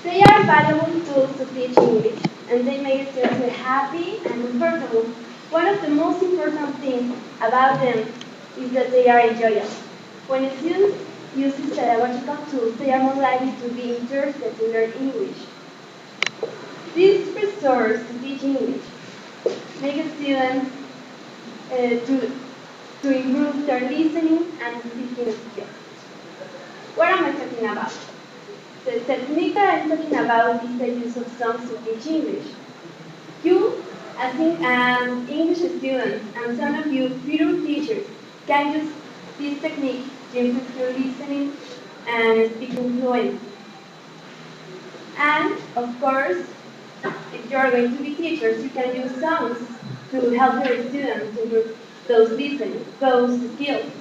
They are valuable tools to teach English, and they make students feel happy and comfortable. One of the most important things about them is that they are enjoyable. When a student uses pedagogical tools, they are more likely to be interested to learn English. These resources to teach English make students to improve their listening and speaking skills. What am I talking about? The technique that I'm talking about is the use of songs to teach English. You, as English students, and some of you future teachers, can use this technique to improve your listening and speaking fluency. And, of course, if you are going to be teachers, you can use songs to help your students improve those listening, those skills.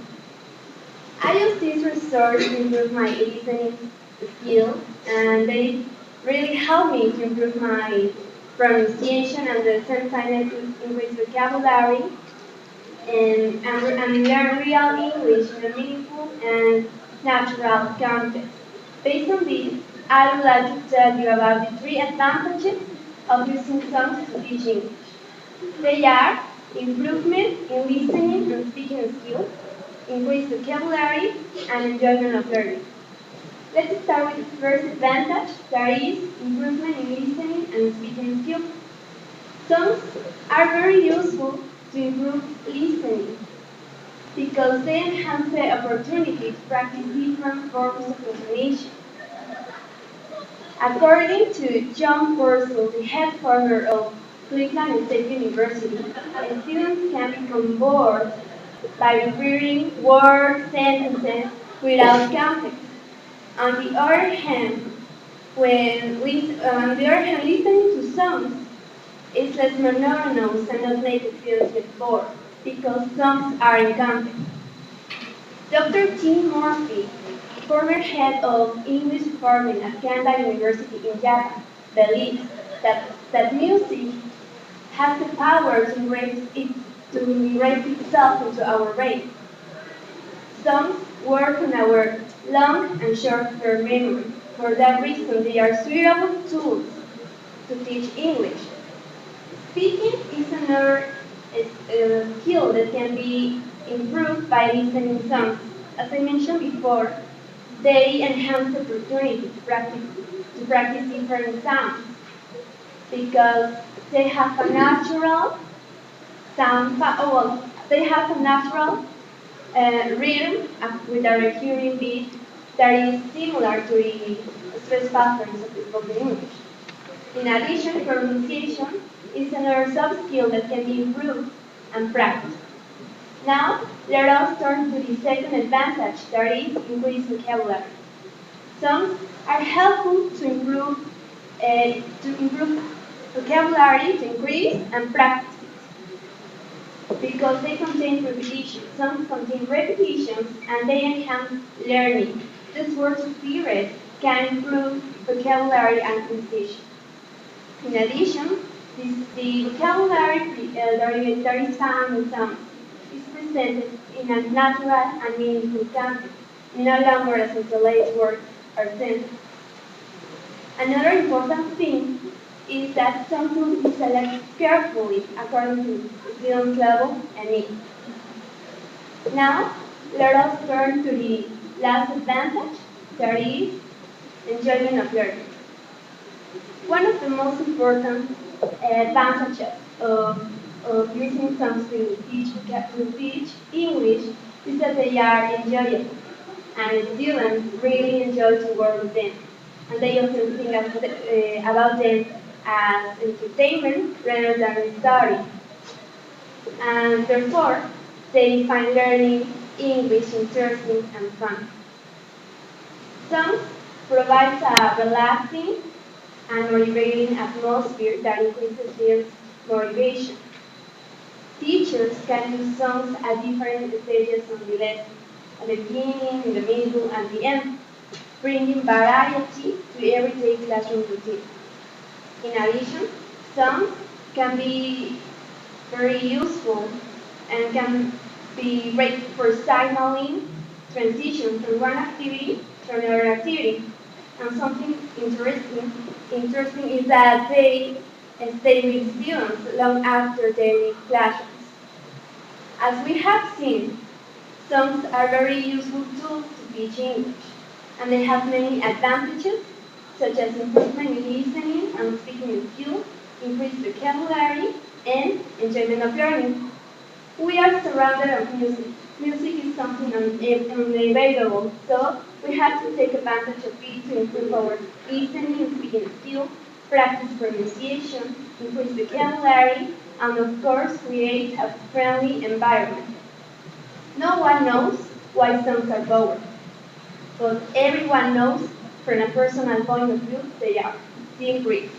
I use this resource to improve my listening skill, and they really help me to improve my pronunciation and the same time to increase vocabulary and learn real English in a meaningful and natural context. Based on this, I would like to tell you about the three advantages of using songs to teach English. They are improvement in listening and speaking skills, increased vocabulary, and enjoyment of learning. Let's start with the first advantage, that is improvement in listening and speaking skills. Songs are very useful to improve listening because they enhance the opportunity to practice different forms of information. According to John Purcell, the head former of Cleveland State University, students can become bored by repeating words, sentences without context. On the other hand, listening to songs is less monotonous and not make students get bored because songs are in context. Dr. Tim Murphy, former head of English department at Kanda University in Japan, believes that music has the power to erase itself into our brain. Songs work on our long and short-term memory. For that reason, they are suitable tools to teach English. Speaking is another skill that can be improved by listening songs. As I mentioned before, they enhance the opportunity to practice different sounds because they have a natural they have a natural rhythm with a recurring beat that is similar to the stress patterns of the spoken English. In addition, pronunciation is another soft skill that can be improved and practiced. Now, let us turn to the second advantage, that is increased vocabulary. Songs are helpful to improve vocabulary, to increase and practice because they contain repetitions. Songs contain repetitions and they enhance learning. This word spirit can improve vocabulary and pronunciation. In addition, the vocabulary that is found in songs is presented in a natural and meaningful context, no longer as isolated words or sentences. Another important thing is that songs must be selected carefully according to students' level and needs. Now, let us turn to the last advantage, that is enjoyment of learning. One of the most important advantages of using songs to teach English is that they are enjoyable, and students really enjoy to work with them, and they often think about them as entertainment rather than study, and therefore they find learning English interesting and fun. Songs provides a relaxing and motivating atmosphere that increases students' motivation. Teachers can use songs at different stages of the lesson, at the beginning, in the middle, and the end, bringing variety to everyday classroom routine. In addition, songs can be very useful and can be great for signaling transition from one activity to another activity. And something interesting is that they stay with students long after they leave classrooms. As we have seen, songs are very useful tools to teach English, and they have many advantages, such as improvement in listening and speaking skills, increased vocabulary, and enjoyment of learning. We are surrounded of music. Music is something unavailable, so we have to take advantage of it to improve our listening and speaking skills, practice pronunciation, increase vocabulary, and of course create a friendly environment. No one knows why songs are boring, but everyone knows from a personal point of view they are. The Greek.